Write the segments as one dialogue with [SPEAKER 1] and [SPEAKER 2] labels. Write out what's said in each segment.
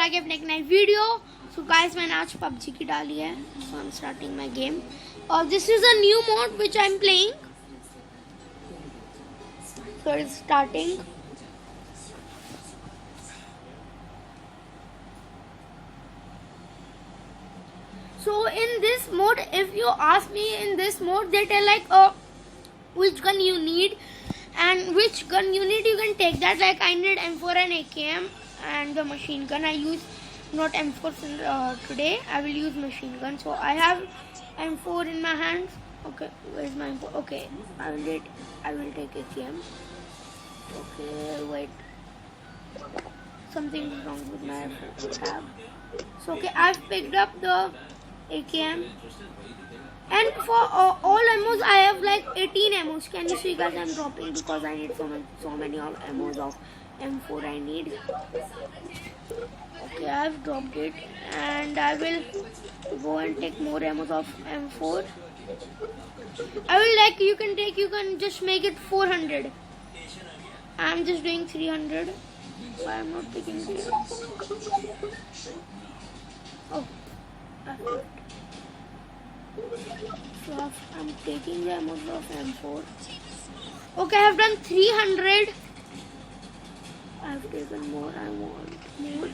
[SPEAKER 1] आगे अपने एक नई वीडियो। सो गाइस मैंने आज PUBG की डाली है, so I am starting my game और this is a new mode which I am playing. So it's starting. So in this mode, if you ask me, in this mode they tell like which gun you need and which gun you need, you can take that. Like I need M4 and AKM and the machine gun. I use not M4 today. I will use machine gun. So I have M4 in my hands. Okay, where's my M4? Okay, I will take AKM. Okay, wait. Something is wrong with my tab. So okay, I've picked up the AKM. And for all ammos, I have like 18 ammos. Can you see guys? I'm dropping because I need so many of ammos of M4 I need. Okay, I've dropped it and I will go and take more ammos of M4. I will like you can just make it 400. I'm just doing 300. So I'm not taking it. Oh, so I'm taking the amount of M4. Okay, I have done 300. I've taken more. I want more.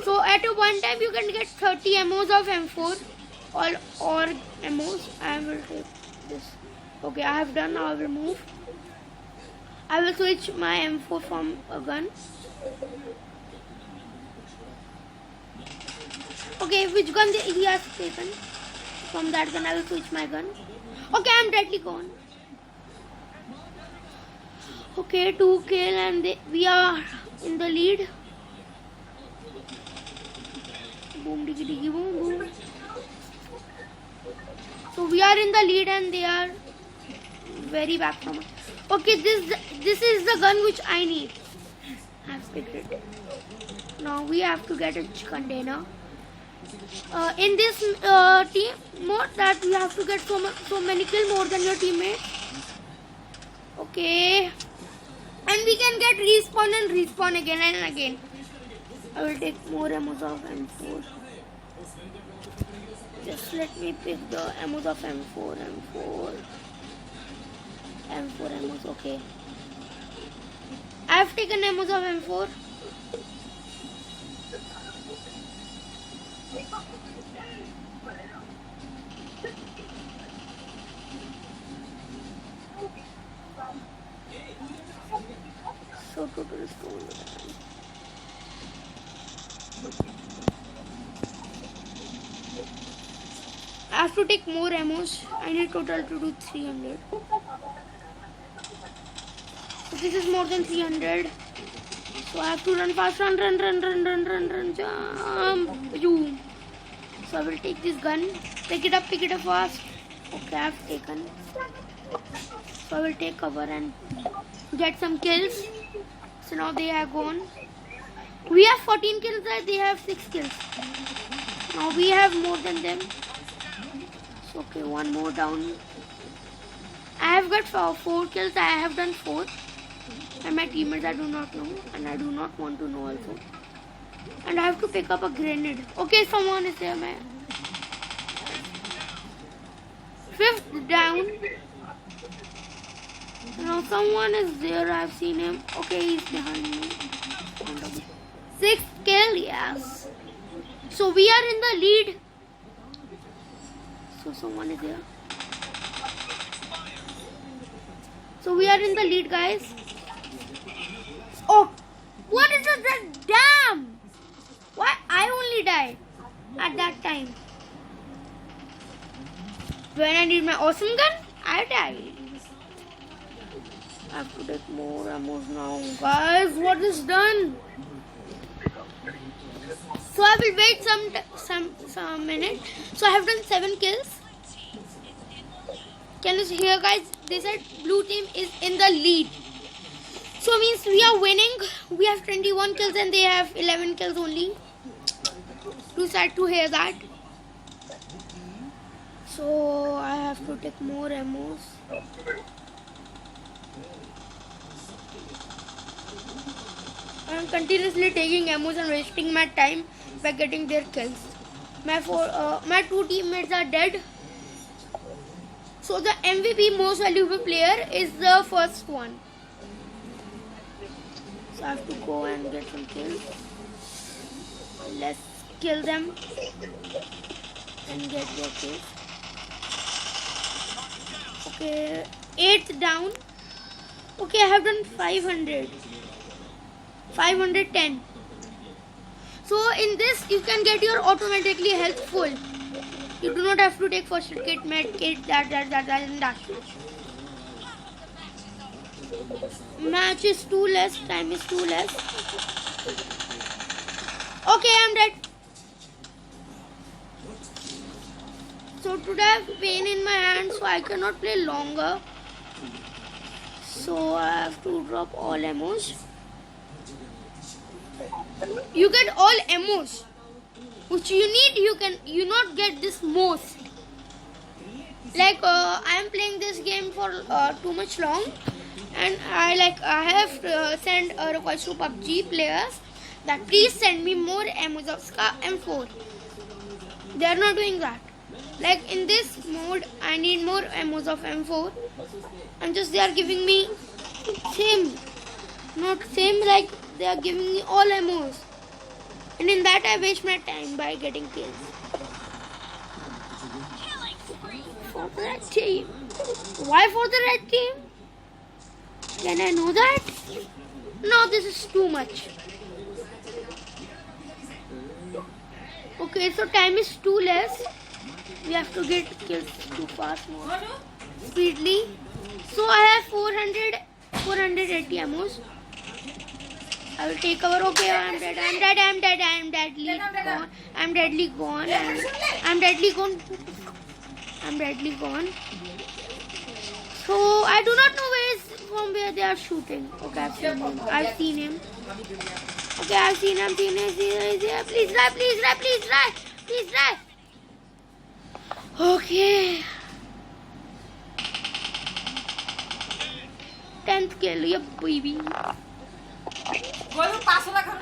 [SPEAKER 1] So at a one time you can get 30 ammos of M4 or ammos. I will take this. Okay, I have done. Now I will move. I will switch my M4 from a gun. Okay, which gun he has taken? From that gun I will switch my gun. Okay, I'm deadly gone. Okay, 2 kill and we are in the lead. Boom diggy diggy boom boom. So we are in the lead and they are very back from us. Okay, this is the gun which I need. I've picked it. Now we have to get a container. In this team mode that we have to get so many kills more than your teammate. Okay, and we can get respawn and respawn again and again. I will take more ammos of M4. Just let me pick the ammos of M4 ammos. Okay, I have taken ammos of M4. So total is 200. I have to take more ammos. I need total to do 300. So this is more than 300. So I have to run fast. Run. Jump. So I will take this gun. Pick it up fast. Okay, I have taken. So I will take cover and get some kills. So now they are gone. We have 14 kills, they have 6 kills. Now we have more than them. So okay, one more down. I have got 4 kills. I have done 4. And my teammates I do not know. And I do not want to know also. And I have to pick up a grenade. Okay, someone is there, man. 5th down. Now someone is there. I've seen him. Okay, he's behind me. 6th kill, yes. So we are in the lead. So someone is there. So we are in the lead, guys. Oh, what is that? Damn! Why I only died at that time? When I need my awesome gun, I died. I have to take more ammos now, guys. What is done? So I will wait some minute. So I have done 7 kills. Can you hear, guys? They said blue team is in the lead. So means we are winning. We have 21 kills and they have 11 kills only. Too sad to hear that. So I have to take more ammos. I'm continuously taking ammos and wasting my time by getting their kills. My two teammates are dead. So the MVP, most valuable player, is the first one. So I have to go and get some kills. Let's kill them and get their kills. Okay, 8th down. Okay, I have done 510. So in this you can get your automatically health full. You do not have to take first aid kit, med kit, that and that. Match is too less, time is too less. Okay, I'm dead. So today I have pain in my hand, so I cannot play longer. So I have to drop all ammos. You get all ammos which you need. You not get this most. Like I am playing this game for too much long, and I have sent a request to PUBG players that please send me more ammos of SCAR M4. They are not doing that. Like in this mode, I need more ammos of M4, and just they are giving me not same, like they are giving me all ammos, and in that I waste my time by getting kills. For the red team. Why for the red team? Can I know that? No, this is too much. Okay, so time is too less. We have to get kills too fast more speedily. So I have 480 ammos. I will take cover. Okay, I'm dead. I'm deadly gone. So I do not know from where they are shooting. Okay, I've seen him. Okay, I've seen him. Please die. Okay. 10th kill. Yep, baby.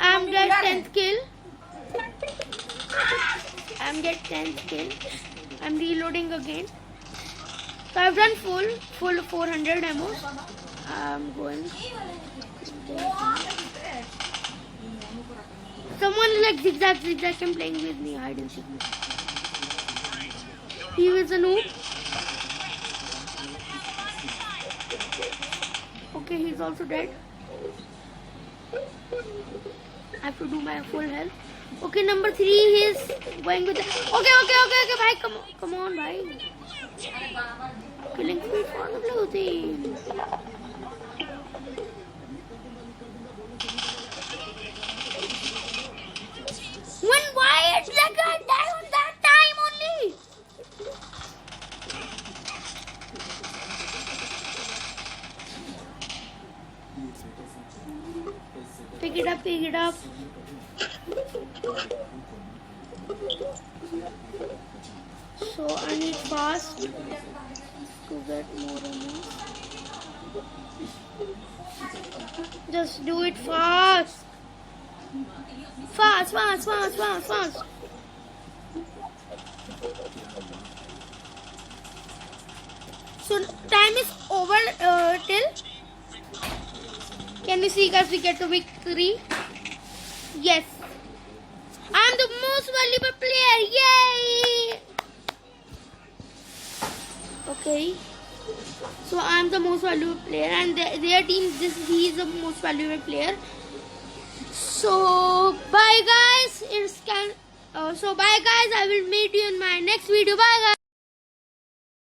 [SPEAKER 1] I'm dead. 10th kill. I'm reloading again. So I've done full 400 ammo. I'm going. Someone like zigzag can playing with me, hide and seek. He is a noob. Okay, he's also dead. I have to do my full health. Okay, number 3 is going with the... Okay, bhai, come on, bhai. Killing me for the blue team. Why it's like I died on that time only? Pick it up. So I need fast to get more ammo. Just do it fast. Fast. So time is over till. Can we see guys, we get the victory? Yes. I'm the most valuable player. Yay! Okay. So I'm the most valuable player, and their team, he is the most valuable player. So bye guys. Bye guys. I will meet you in my next video. Bye guys.